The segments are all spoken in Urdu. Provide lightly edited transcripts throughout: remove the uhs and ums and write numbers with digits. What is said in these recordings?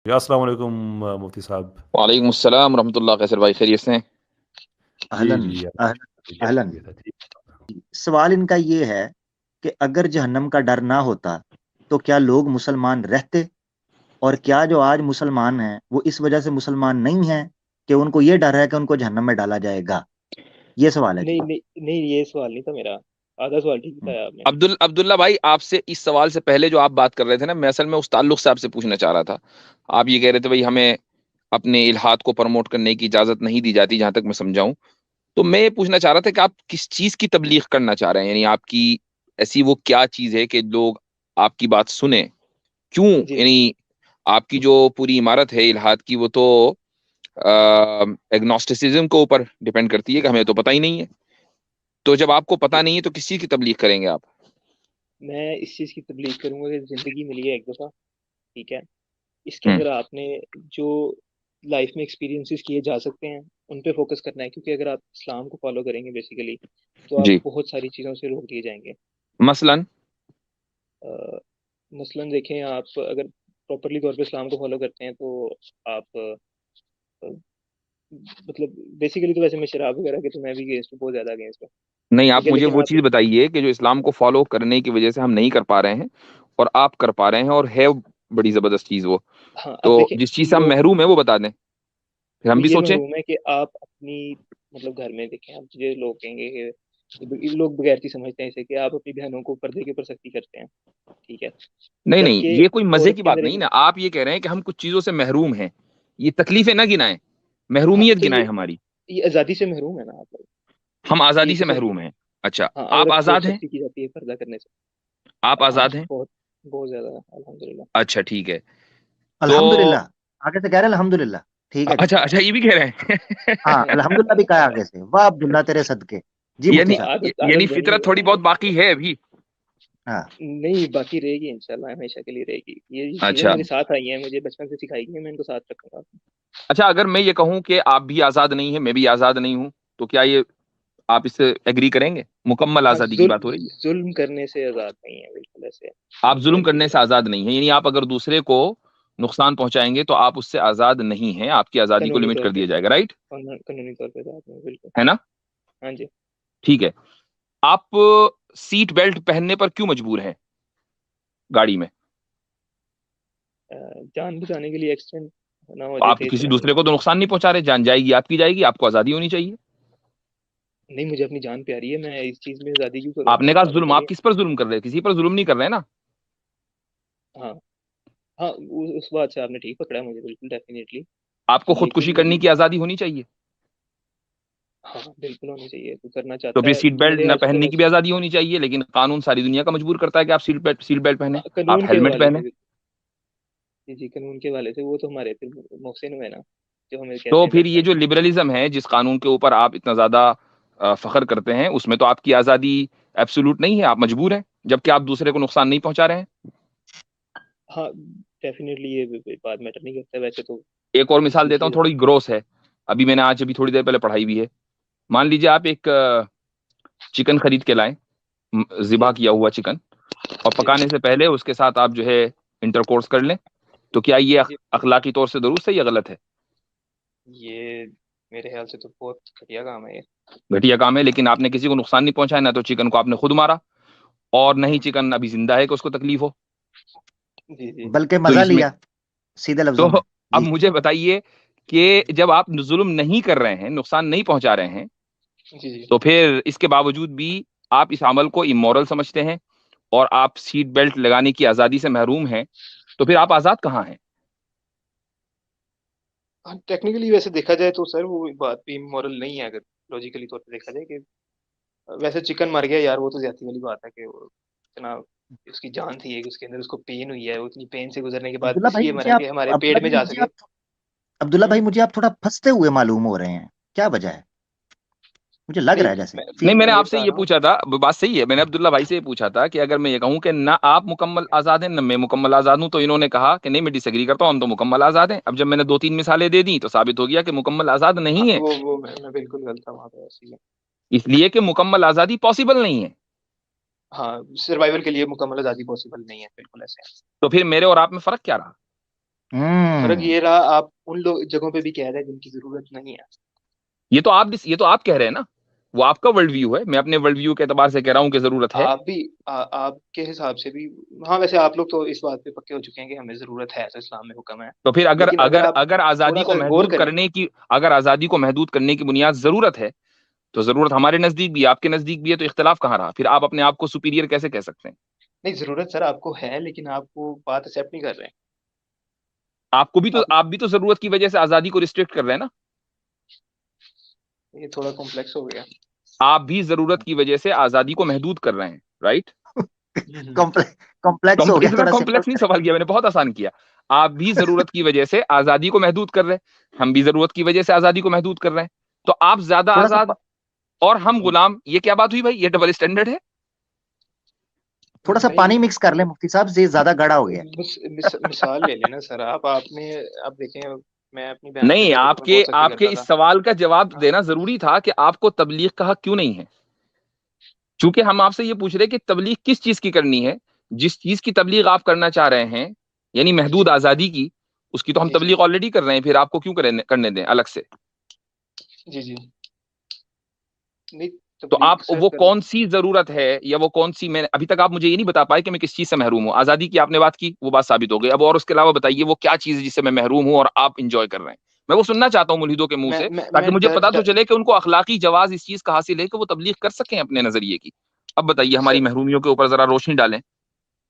یا السلام علیکم مفتی صاحب. وعلیکم السلام ورحمۃ اللہ. قیصر بھائی خیریت سے ہیں؟ جی اہلاً جی اہلاً اہلاً یہ تھا ٹھیک. سوال ان کا یہ ہے کہ اگر جہنم کا ڈر نہ ہوتا تو کیا لوگ مسلمان رہتے، اور کیا جو آج مسلمان ہیں وہ اس وجہ سے مسلمان نہیں ہیں کہ ان کو یہ ڈر ہے کہ ان کو جہنم میں ڈالا جائے گا؟ یہ سوال ہے جی۔ نہیں نہیں نہیں، یہ سوال نہیں تھا میرا، آدھا سوال ٹھیک بتایا آپ نے. عبداللہ بھائی، آپ سے اس سوال سے پہلے جو آپ بات کر رہے تھے نا، میں اصل میں اس تعلق سے آپ سے پوچھنا چاہ رہا تھا. آپ یہ کہہ رہے تھے بھائی ہمیں اپنے الہات کو پروموٹ کرنے کی اجازت نہیں دی جاتی، جہاں تک میں سمجھاؤں. تو میں یہ پوچھنا چاہ رہا تھا کہ آپ کس چیز کی تبلیغ کرنا چاہ رہے ہیں، یعنی آپ کی ایسی وہ کیا چیز ہے کہ لوگ آپ کی بات سنیں؟ کیوں؟ جی یعنی آپ کی جو پوری عمارت ہے الہات کی، وہ تو ایگنوسٹسزم کے اوپر ڈیپینڈ کرتی ہے کہ ہمیں تو پتہ ہی نہیں ہے. تو جب آپ کو پتہ نہیں ہے تو کس چیز کی تبلیغ کریں گے آپ؟ میں اس چیز کی تبلیغ کروں گا کہ زندگی ملی ہے ایک دفعہ، ٹھیک ہے، اس کے ہوں، اندر آپ نے جو لائف میں ایکسپیرینسز کیے جا سکتے ہیں ان پہ فوکس کرنا ہے، کیونکہ اگر آپ اسلام کو فالو کریں گے بیسیکلی تو آپ جی. بہت ساری چیزوں سے روک دیے جائیں گے. مثلاً مثلاً دیکھیں، آپ اگر پراپرلی طور پہ اسلام کو فالو کرتے ہیں تو آپ مطلب بیسیکلی تو ویسے میں شراب وغیرہ کے تو میں بھی اگینسٹ ہوں، بہت زیادہ اگینسٹ ہوں، نہیں، ٹھیک آپ ہے، مجھے لیکن وہ آپ چیز بتائیے کہ جو اسلام کو فالو کرنے کی وجہ سے ہم نہیں کر پا رہے ہیں اور آپ کر پا رہے ہیں، اور ہے بڑی زبردست چیز وہ. ہاں اب تو دیکھیں جس چیز سے ہم لوگ محروم ہیں وہ بتا دیں، پھر ہم وہ بھی یہ سوچیں. محروم ہے کہ آپ اپنی مطلب گھر میں دیکھیں، آپ جو لوگ کہیں گے کہ لوگ بغیرتی سمجھتے ہیں اسے کہ آپ اپنی بہنوں کو پردے کے اوپر سختی کرتے ہیں، ٹھیک ہے، نہیں نہیں، جبکہ یہ کوئی مزے عورت کی کے بات اندر نہیں ایک نا. آپ یہ کہہ رہے ہیں کہ ہم کچھ چیزوں سے محروم ہیں، یہ تکلیفیں نہ گنائیں، ہاں محرومیت تو گنائیں ہماری. یہ آزادی سے محروم ہے نا آپ لوگ، ہم یہ آزادی سے تو صحیح. محروم ہیں. اچھا، ہاں آپ عورت کو آزاد ہیں؟ سختی کی جاتی ہے پردہ کرنے سے. آپ ہاں آزاد ہیں؟ بہت بہت زیادہ الحمدللہ. اچھا ٹھیک ہے. تو الحمدللہ آگے سے کہہ رہے ہیں الحمدللہ. ٹھیک ہے جی. اچھا اچھا، یہ بھی کہہ رہے ہیں. ہاں الحمدللہ بھی کہا آگے سے. واہ عبداللہ تیرے صدقے. جی مفتی یعنی صاحب. عادت یعنی عادت بنی فطرت ہوئی تھوڑی ہے بہت نا. باقی ہے ابھی. ہاں نہیں باقی رہے گی انشاءاللہ، ہمیشہ کے لیے رہے گی. یہ چیزیں اچھا میرے ساتھ آئی ہیں، مجھے بچپن سے سکھائی گئی ہیں، میں ان کو ساتھ رکھوں گا. اچھا، اگر میں یہ کہوں کہ آپ بھی آزاد نہیں ہیں، میں بھی آزاد نہیں ہوں، تو کیا یہ آپ اس سے ایگری کریں گے؟ مکمل ہاں آزادی کی بات ہو رہی ہے. ظلم کرنے سے آزاد نہیں ہے، بالکل ایسے آپ بالکل ظلم ایگری کرنے سے کروں. آزاد نہیں ہیں، یعنی آپ اگر دوسرے کو نقصان پہنچائیں گے تو آپ اس سے آزاد نہیں ہیں، آپ کی آزادی کو قانونی لمٹ طور کر پہ دیا جائے گا، رائٹ؟ قانونی طور پہ آزاد نہیں، بالکل. ہے نا؟ ہاں جی. ٹھیک ہے. آپ سیٹ بیلٹ پہننے پر کیوں مجبور ہیں گاڑی میں؟ جان بچانے کے لیے ایکسیڈنٹ نہ ہو تو جائے آپ تیز کسی چلانے دوسرے میں. کو تو نقصان نہیں پہنچا رہے، جان جائے گی آپ کی جائے گی، آپ کو آزادی ہونی چاہیے. نہیں مجھے اپنی جان پیاری ہے، میں اس چیز میں آزادی کیوں کروں آپ نے کہا آپ ظلم، آپ بتائیے. کس پر ظلم کر رہے ہیں؟ کسی پر ظلم نہیں کر رہے نا. ہاں ہاں، اس بات سے آپ نے ٹھیک پکڑا ہے مجھے، بالکل ڈیفینیٹلی. آپ کو خودکشی لیکن کرنے کی آزادی ہونی چاہیے. ہاں بالکل ہونی چاہیے، تو کرنا تو چاہتا پھر ہے سیٹ بیلٹ میرے نہ خیال سے تو پہننے کی بھی ویسے. آزادی ہونی چاہیے، لیکن قانون ساری دنیا کا مجبور کرتا ہے کہ آپ سیٹ بیلٹ پہنیں، قانون آپ کے ہیلمٹ حوالے پہنیں. سے جی جی، قانون کے حوالے سے وہ تو ہمارے پھر محسن ہوئے نا، جو ہمیں کہتے تو ہیں پھر بیسٹ یہ فرینڈ. جو لبرلزم ہے جس قانون کے اوپر آپ اتنا زیادہ فخر کرتے ہیں، اس میں تو آپ کی آزادی ایبسولوٹ نہیں ہے، آپ مجبور ہیں، جبکہ آپ دوسرے کو نقصان نہیں پہنچا رہے ہیں. ہاں ڈیفینیٹلی یہ بات میٹر نہیں کرتا ویسے تو. ایک اور اس مثال چیز دیتا کی ہوں، تھوڑی گروس ہے. ابھی میں نے ابھی تھوڑی دیر پہلے پڑھائی بھی ہے. مان لیجیے آپ ایک چکن خرید کے لائیں، جی ذبح کیا ہوا چکن، اور جی پکانے سے پہلے اس کے ساتھ آپ جو ہے انٹر کورس کر لیں، تو کیا یہ جی، اخلاقی طور سے درست ہے یا غلط ہے؟ یہ میرے خیال سے تو بہت گھٹیا کام ہے یہ. گھٹیا کام ہے، لیکن آپ نے کسی کو نقصان نہیں پہنچایا، نہ تو چکن کو آپ نے خود مارا، اور نہ ہی ہوں، چکن ابھی زندہ ہے کہ اس کو تکلیف ہو. جی جی بلکہ تو مزہ اس میں لیا، سیدھے تو لفظوں میں. اب جی مجھے بتائیے کہ جب آپ ظلم نہیں کر رہے ہیں، نقصان نہیں پہنچا رہے ہیں، جی جی. تو پھر اس کے باوجود بھی آپ اس عمل کو امورل سمجھتے ہیں اور آپ سیٹ بیلٹ لگانے کی آزادی سے محروم ہیں، تو پھر آپ آزاد کہاں ہیں؟ ہاں ٹیکنیکلی ویسے دیکھا جائے تو سر وہ بات بھی مورل نہیں ہے، اگر لاجیکلی طور پہ دیکھا جائے کہ ویسے چکن مر گیا یار، وہ تو زیادتی والی بات ہے کہ وہ اتنا اس کی جان تھی ایک، اس کے اندر اس کو پین ہوئی ہے، وہ اتنی پین سے گزرنے کے بعد عبداللہ اس بھائی لیے مجھے مرا آپ کہ ہمارے عبداللہ پیٹ میں بھائی جا مجھے سکے. آپ عبداللہ ہوں، بھائی مجھے آپ تھوڑا پھنستے ہوئے معلوم ہو رہے ہیں. کیا وجہ ہے؟ مجھے لگ رہا نہیں ہے جیسے نہیں، فیل میں نے میں آپ سے بتا یہ رہا ہوں. پوچھا تھا، بات صحیح ہے، میں نے عبداللہ بھائی سے یہ پوچھا تھا کہ اگر میں یہ کہوں کہ نہ آپ مکمل آزاد ہیں نہ میں مکمل آزاد ہوں، تو انہوں نے کہا کہ نہیں میں ڈس ایگری کرتا ہوں، ہم تو مکمل آزاد ہیں. اب جب میں نے دو تین مثالیں دے دی تو ثابت ہو گیا کہ مکمل آزاد ہاں نہیں ہے، وہ میں بالکل غلط تھا وہاں پہ ایسی ہے. اس لیے کہ مکمل آزادی پاسبل نہیں ہے. ہاں سروائیول کے لیے مکمل آزادی پاسبل نہیں ہے، بالکل ایسے ہے. تو پھر میرے اور آپ میں فرق کیا رہا؟ فرق یہ رہا آپ ان لوگ جگہوں پہ بھی کہہ رہے ہیں جن کی ضرورت نہیں ہے. یہ تو آپ کہہ رہے ہیں نا, وہ آپ کا ورلڈ ویو ہے, میں اپنے ورلڈ ویو کے اعتبار سے کہہ رہا ہوں کہ ضرورت ہے. آپ بھی آپ کے حساب سے بھی ہاں, ویسے آپ لوگ تو اس بات پہ پکے ہو چکے ہیں کہ ہمیں ضرورت ہے, تو اسلام میں حکم ہے. تو پھر لیکن آپ اگر آزادی تھوڑا کو سا غور محدود کریں, کرنے کی اگر آزادی کو محدود کرنے کی بنیاد ضرورت ہے, تو ضرورت ہمارے نزدیک بھی آپ کے نزدیک بھی ہے, تو اختلاف کہاں رہا؟ پھر آپ اپنے آپ کو سپیریئر کیسے کہہ سکتے ہیں؟ نہیں ضرورت سر آپ کو ہے, لیکن آپ وہ بات ایکسیپٹ نہیں کر رہے ہیں. آپ بھی تو ضرورت کی وجہ سے آزادی کو ریسٹرکٹ کر رہے ہیں نا. یہ تھوڑا کمپلیکس ہو گیا. آپ بھی ضرورت کی وجہ سے آزادی کو محدود کر رہے ہیں, رائٹ؟ کمپلیکس ہو گیا, اتنا تھوڑا کمپلیکس نہیں سوال کیا میں نے, بہت آسان کیا. آپ بھی ضرورت کی وجہ سے آزادی کو محدود کر رہے ہیں, ہم بھی ضرورت کی وجہ سے آزادی کو محدود کر رہے ہیں. تو آپ زیادہ تھوڑا آزاد سا اور ہم غلام, یہ کیا بات ہوئی بھائی؟ یہ ڈبل اسٹینڈرڈ ہے. تھوڑا سا پانی مکس کر لیں مفتی صاحب, یہ زیادہ گڑا ہو گیا. مثال لے لینا سر آپ نے, اب دیکھیں میں اپنی بیان سے نہیں, پہلے تو میں بہت سختی آپ کے کرتا اس تھا. سوال کا جواب دینا ضروری تھا کہ آپ کو تبلیغ کا حق کیوں نہیں ہے. چونکہ ہم آپ سے یہ پوچھ رہے کہ تبلیغ کس چیز کی کرنی ہے. جس چیز کی تبلیغ آپ کرنا چاہ رہے ہیں, یعنی محدود آزادی کی, اس کی تو ہم جی تبلیغ آلریڈی کر رہے ہیں, پھر آپ کو کیوں کرنے دیں الگ سے؟ جی جی نہیں تو تبلیغ آپ سر وہ کون سی ضرورت ہے, یا وہ کون سی, میں ابھی تک آپ مجھے یہ نہیں بتا پائے کہ میں کس چیز سے محروم ہوں. آزادی کی آپ نے بات کی, وہ بات ثابت ہو گئی. اب اور اس کے علاوہ بتائیے وہ کیا چیز ہے جس سے میں محروم ہوں اور آپ انجوائے کر رہے ہیں. میں وہ سننا چاہتا ہوں ملحدوں کے منہ سے, تاکہ مجھے پتا تو چلے کہ ان کو اخلاقی جواز اس چیز کا حاصل ہے کہ وہ تبلیغ کر سکیں اپنے نظریے کی. اب بتائیے ہماری محرومیوں کے اوپر ذرا روشنی ڈالیں.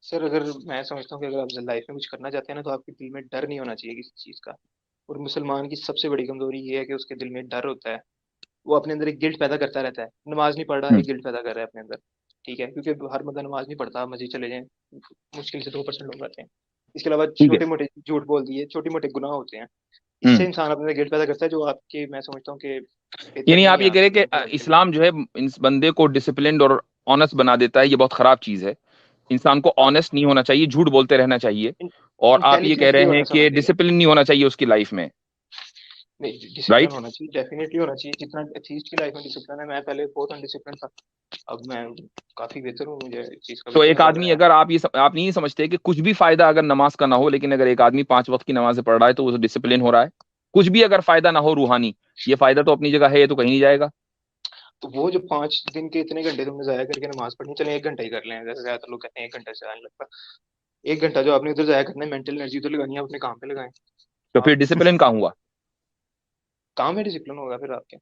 سر اگر میں سمجھتا ہوں کہ اگر آپ لائف میں کچھ کرنا چاہتے ہیں نا, تو آپ کے دل میں ڈر نہیں ہونا چاہیے کسی چیز کا. اور مسلمان کی سب سے بڑی کمزوری یہ ہے کہ اس کے دل میں ڈر ہوتا ہے. وہ اپنے اندر ایک گلٹ پیدا کرتا رہتا ہے. نماز نہیں پڑھ رہا, ایک گلٹ پیدا کر رہا ہے اپنے اندر, ٹھیک ہے, کیونکہ ہر بندہ نماز نہیں پڑھتا. مسجد چلے جائیں, مشکل سے 2% لوگ آتے ہیں. اس کے علاوہ چھوٹے موٹے جھوٹ بول دیے, چھوٹے موٹے گناہ ہوتے ہیں. اس سے انسان اپنے گلٹ پیدا کرتا ہے, جو آپ کے, میں سمجھتا ہوں کہ یعنی آپ یہ کہہ رہے کہ اسلام جو ہے اس بندے کو ڈسپلنڈ اور آنےسٹ بنا دیتا ہے. یہ بہت خراب چیز ہے. انسان کو آنےسٹ نہیں ہونا چاہیے, جھوٹ بولتے رہنا چاہیے. اور آپ یہ کہہ رہے ہیں کہ ڈسپلن نہیں ہونا چاہیے اس کی لائف میں. نہیں, ڈسپلن ہونا چاہیے, ڈیفینیٹلی ہونا چاہیے. جتنا ایتھیسٹ کی لائف میں ڈسپلن ہے, میں پہلے بہت انڈسپلن تھا, اب میں کافی بہتر ہوں. مجھے اس چیز کا تو بھی ایک پتہ چل آدمی, رہا ہے. اگر آپ نہیں سمجھتے کہ کچھ بھی فائدہ اگر نماز کا نہ ہو, لیکن اگر ایک آدمی 5 وقت کی نمازیں پڑھ رہا ہے تو وہ ڈسپلن ہو رہا ہے. کچھ بھی اگر فائدہ نہ ہو روحانی, یہ فائدہ تو اپنی جگہ ہے, یہ تو کہیں نہیں جائے گا. تو وہ جو 5 دن کے اتنے گھنٹے تم نے ضائع کر کے نماز پڑھنی, چلیں 1 گھنٹہ ہی کر لیں, جیسے زیادہ تر لوگ کہتے ہیں 1 گھنٹہ سے آنے لگتا. 1 گھنٹہ جو آپ نے ادھر ضائع کرنا ہے, مینٹل انرجی تو لگانی ہے, اپنے کام پہ لگائیں. تو پھر ڈسپلن کہاں ہوا؟ کام میں ڈسپلن ہوگا پھر آپ کے.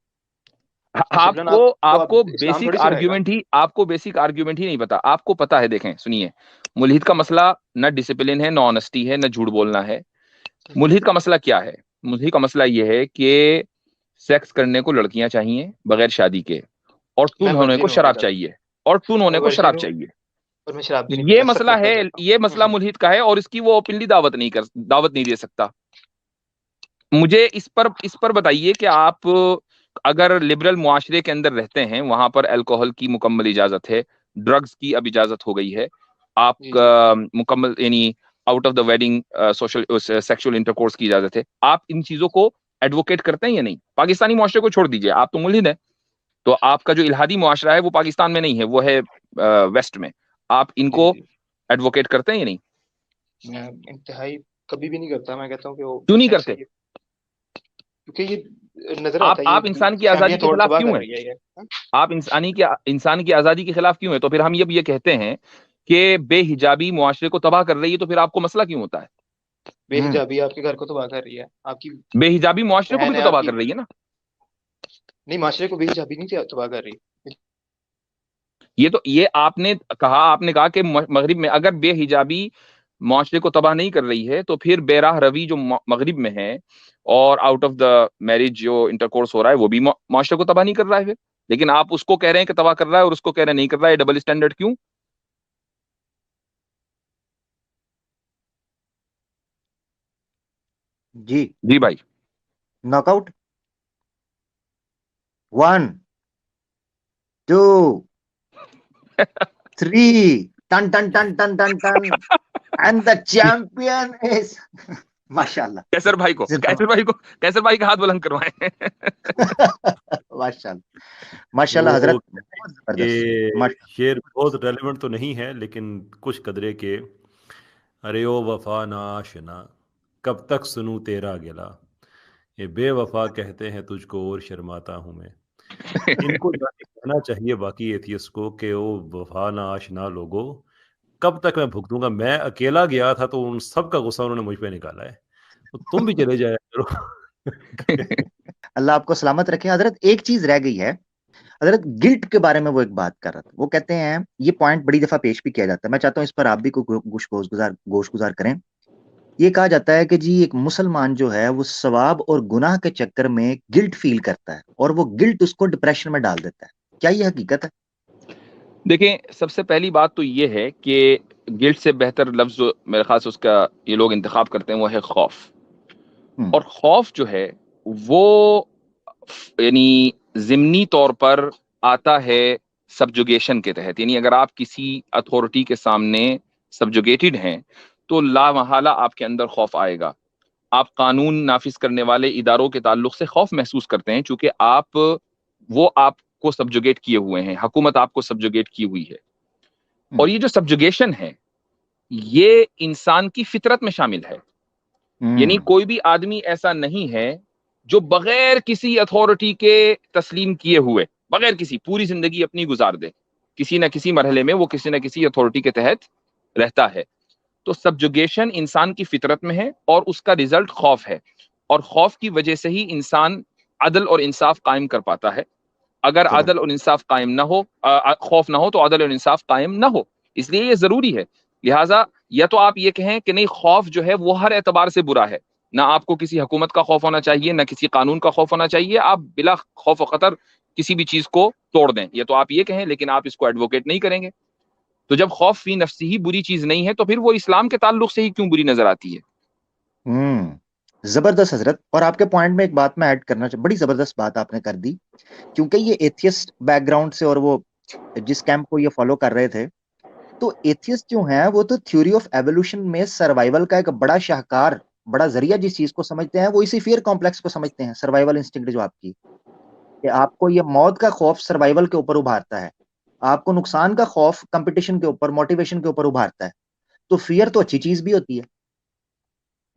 آپ کو اسلام بیسک تھوڑی سکھائے گا. آرگیومنٹ ہی نہیں پتا. آپ کو پتا ہے, دیکھیں سنیے, ملحد کا مسئلہ نہ ڈسپلن ہے, نہ آنےسٹی ہے, نہ جھوٹ بولنا ہے. ملحد کا مسئلہ کیا ہے؟ ملحد کا مسئلہ یہ ہے کہ سیکس کرنے کو لڑکیاں چاہیے بغیر شادی کے, اور ٹن ہونے کو شراب چاہیے, اور ٹن ہونے کو شراب چاہیے. اور میں شراب بھی نہیں یہ پیتا, مسئلہ سخت ہے, نفرت کرتا یہ مسئلہ ہوں. ملحد کا ہے, اور اس کی وہ اوپنلی دعوت نہیں دے سکتا. مجھے اس پر بتائیے کہ آپ اگر لبرل معاشرے کے اندر رہتے ہیں, وہاں پر الکوہل کی مکمل اجازت ہے, ڈرگز کی اب اجازت ہو گئی ہے, آپ جی کا مکمل یعنی out of the wedding sexual intercourse کی اجازت ہے, آپ ان چیزوں کو ایڈوکیٹ کرتے ہیں یا نہیں؟ پاکستانی معاشرے کو چھوڑ دیجئے, آپ تو ملحد ہیں, تو آپ کا جو الہادی معاشرہ ہے وہ پاکستان میں نہیں ہے, وہ ہے ویسٹ میں. آپ ان جی کو جی ایڈوکیٹ کرتے ہیں یا نہیں؟ میں انتہائی کبھی بھی نہیں کرتا. میں کہتا ہوں کہ وہ کیوں نہیں کرتے؟ ایسے ہی, کیونکہ یہ نظر آتا ہے آپ یہ انسان کی آزادی فیملیاں کے خلاف تباہ کیوں کر ہیں؟ رہی ہے یہ. آپ انسان کی آزادی کے خلاف کیوں ہیں؟ تو پھر ہم یہ کہتے ہیں کہ بے حجابی معاشرے کو تباہ کر رہی ہے, تو پھر آپ کو مسئلہ کیوں ہوتا ہے؟ بے حجابی آپ کے گھر کو تباہ کر رہی ہے, آپ کی بے حجابی معاشرے کو بھی بہن ہے تو آپ تباہ کی. کر رہی ہے نا. نہیں, معاشرے کو بے حجابی نہیں تباہ کر رہی. یہ آپ نے کہا کہ مغرب میں اگر بے حجابی معاشرے کو تباہ نہیں کر رہی ہے, تو پھر بے راہ روی جو مغرب میں ہے اور آؤٹ آف دا میرج جو انٹرکورس ہو رہا ہے, وہ بھی معاشرے کو تباہ نہیں کر رہا ہے. لیکن آپ اس کو کہہ رہے ہیں کہ تباہ کر رہا ہے, اور اس کو کہہ رہے ہیں نہیں کر رہا ہے. ڈبل اسٹینڈرڈ کیوں؟ جی بھائی. ناک آؤٹ 1 2 3 ٹن ٹن ٹن ٹن ٹن ٹن اینڈ دا چیمپئن از ماشاءاللہ. کیسر بھائی کا ہاتھ بلند کروائیں. ماشاءاللہ حضرت, بہت یہ زبردست. شعر بہت ریلیونٹ تو نہیں ہے, لیکن کچھ قدرے کے ارے او وفا نا آشنا کب تک سنوں تیرا گلا، یہ بے وفا کہتے ہیں تجھ کو اور شرماتا ہوں میں. ان کو کہنا چاہیے باقی ایتھیس کو کہ وہ وفا نہ آشنا لوگو، کب تک میں بھگتوں گا؟ میں اکیلا گیا تھا تو ان سب کا غصہ انہوں نے مجھ پہ نکالا ہے، تو تم بھی چلے جایا کرو. اللہ آپ کو سلامت رکھے. حضرت ایک چیز رہ گئی ہے حضرت، گلٹ کے بارے میں وہ ایک بات کر رہا تھا. وہ کہتے ہیں یہ پوائنٹ بڑی دفعہ پیش بھی کیا جاتا ہے، میں چاہتا ہوں اس پر آپ بھی کوئی گوش گزار کریں. یہ کہا جاتا ہے کہ جی ایک مسلمان جو ہے وہ ثواب اور گناہ کے چکر میں گلٹ فیل کرتا ہے اور وہ گلٹ اس کو ڈپریشن میں ڈال دیتا ہے. کیا یہ حقیقت ہے؟ دیکھیں، سب سے پہلی بات تو یہ ہے کہ گلٹ سے بہتر لفظ جو میرے خیال سے اس کا یہ لوگ انتخاب کرتے ہیں وہ ہے خوف. اور خوف جو ہے وہ یعنی ضمنی طور پر آتا ہے سبجوگیشن کے تحت. یعنی اگر آپ کسی اتھارٹی کے سامنے سبجوگیٹڈ ہیں تو لا محالہ آپ کے اندر خوف آئے گا. آپ قانون نافذ کرنے والے اداروں کے تعلق سے خوف محسوس کرتے ہیں چونکہ وہ آپ کو سبجوگیٹ کیے ہوئے ہیں، حکومت آپ کو سبجوگیٹ کی ہوئی ہے. اور یہ جو سبجوگیشن ہے یہ انسان کی فطرت میں شامل ہے. یعنی کوئی بھی آدمی ایسا نہیں ہے جو بغیر کسی اتھارٹی کے تسلیم کیے ہوئے، بغیر کسی، پوری زندگی اپنی گزار دے، کسی نہ کسی مرحلے میں وہ کسی نہ کسی اتھارٹی کے تحت رہتا ہے. تو سبجوگیشن انسان کی فطرت میں ہے اور اس کا ریزلٹ خوف ہے. اور خوف کی وجہ سے ہی انسان عدل اور انصاف قائم کر پاتا ہے. اگر عدل اور انصاف قائم نہ ہو، خوف نہ ہو تو عدل اور انصاف قائم نہ ہو. اس لیے یہ ضروری ہے. لہٰذا یا تو آپ یہ کہیں کہ نہیں، خوف جو ہے وہ ہر اعتبار سے برا ہے، نہ آپ کو کسی حکومت کا خوف ہونا چاہیے نہ کسی قانون کا خوف ہونا چاہیے، آپ بلا خوف و خطر کسی بھی چیز کو توڑ دیں. یا تو آپ یہ کہیں، لیکن آپ اس کو ایڈوکیٹ نہیں کریں گے. تو جب خوف فی نفسی ہی بری چیز نہیں ہے تو پھر وہ اسلام کے تعلق سے ہی کیوں بری نظر آتی ہے؟ زبردست حضرت. اور آپ کے پوائنٹ میں ایک بات میں ایڈ کرنا چاہتا، بڑی زبردست بات آپ نے کر دی، کیونکہ یہ ایتھیسٹ بیک گراؤنڈ سے اور وہ جس کیمپ کو یہ فالو کر رہے تھے، تو ایتھیسٹ جو ہیں وہ تو تھیوری آف ایوولوشن میں سروائیول کا ایک بڑا شاہکار، بڑا ذریعہ جس چیز کو سمجھتے ہیں وہ اسی فیئر کمپلیکس کو سمجھتے ہیں. سروائیول انسٹنکٹ جو آپ کی، کہ آپ کو یہ موت کا خوف سروائیول کے اوپر ابھارتا ہے، آپ کو نقصان کا خوف کمپٹیشن کے اوپر، موٹیویشن کے اوپر ابھارتا ہے. تو فیئر تو اچھی چیز بھی ہوتی ہے،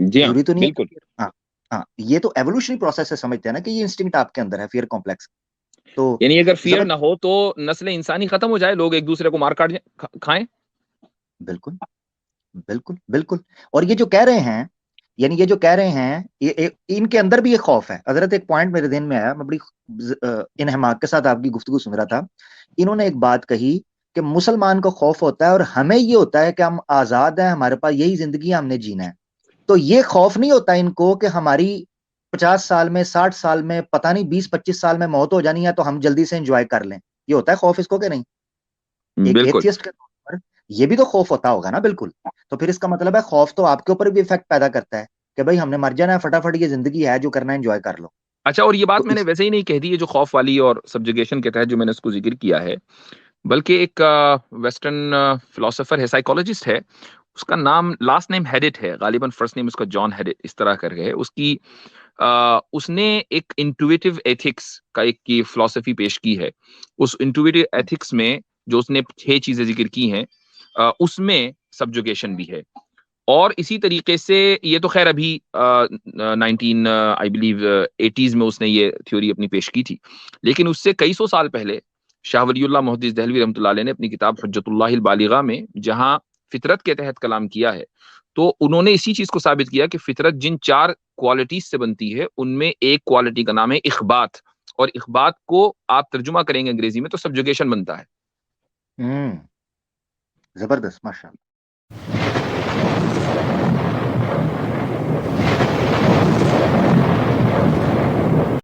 جی ہاں، ضروری تو نہیں ہے. بالکل. ہاں ہاں، یہ تو ایوولوشنری پروسیس سے سمجھتے ہیں نا کہ یہ انسٹنکٹ آپ کے اندر ہے، فیئر کمپلیکس. تو یعنی اگر فیئر نہ ہو تو نسل انسانی ختم ہو جائے، لوگ ایک دوسرے کو مار کاٹ کھائیں. بالکل بالکل بالکل. اور یہ جو کہہ رہے ہیں، یعنی یہ جو کہہ رہے ہیں، ان کے اندر بھی یہ خوف ہے. حضرت ایک پوائنٹ میرے ذہن میں آیا، میں بڑی انہماک کے ساتھ آپ کی گفتگو سن رہا تھا. انہوں نے ایک بات کہی کہ مسلمان کو خوف ہوتا ہے اور ہمیں یہ ہوتا ہے کہ ہم آزاد ہیں، ہمارے پاس یہی زندگی ہم نے جینا ہے. تو یہ خوف نہیں ہوتا ان کو کہ ہماری 50 سال میں، 60 سال میں، پتہ نہیں 20-25 سال میں موت ہو جانی ہے تو ہم جلدی سے انجوائے کر لیں. یہ ہوتا ہے خوف اس کو کہ نہیں؟ ایک بالکل. ایتھیسٹ کے طور پر یہ بھی تو خوف ہوتا ہوگا نا. بالکل. تو پھر اس کا مطلب ہے خوف تو آپ کے اوپر بھی ایفیکٹ پیدا کرتا ہے کہ بھائی ہم نے مر جانا ہے، فٹافٹ یہ زندگی ہے، جو کرنا ہے انجوائے کر لو. اچھا، اور یہ بات تو میں نے ویسے ہی نہیں کہہ دی ہے جو خوف والی اور سبجوگیشن کے تحت جو میں نے اس کو ذکر کیا ہے، بلکہ ایک ویسٹرن فلاسفر ہے، سائیکالوجسٹ ہے، اس کا نام لاسٹ نیم ہیڈٹ ہے، غالباً فرسٹ نیم اس کا جان ہیڈٹ اس طرح کر کے ہے. اس نے ایک انٹویٹیو ایتھکس کا ایک کی فلسفی پیش کی ہے. اس انٹویٹیو ایتھکس میں جو اس نے 6 چیزیں ذکر کی ہیں، اس میں سبجوگیشن بھی ہے. اور اسی طریقے سے یہ تو خیر ابھی 19 آئی بلیو 80s میں اس نے یہ تھیوری اپنی پیش کی تھی، لیکن اس سے کئی سو سال پہلے شاہ ولی اللہ محدث دہلوی رحمۃ اللہ علیہ نے اپنی کتاب حجت اللہ البالغہ میں جہاں فطرت کے تحت کلام کیا ہے، تو انہوں نے اسی چیز کو ثابت کیا کہ فطرت جن 4 کوالٹیز سے بنتی ہے ان میں ایک کوالٹی کا نام ہے اخبات. اور اخبات کو آپ ترجمہ کریں گے انگریزی میں تو سبجوگیشن بنتا ہے. زبردست، ماشاءاللہ.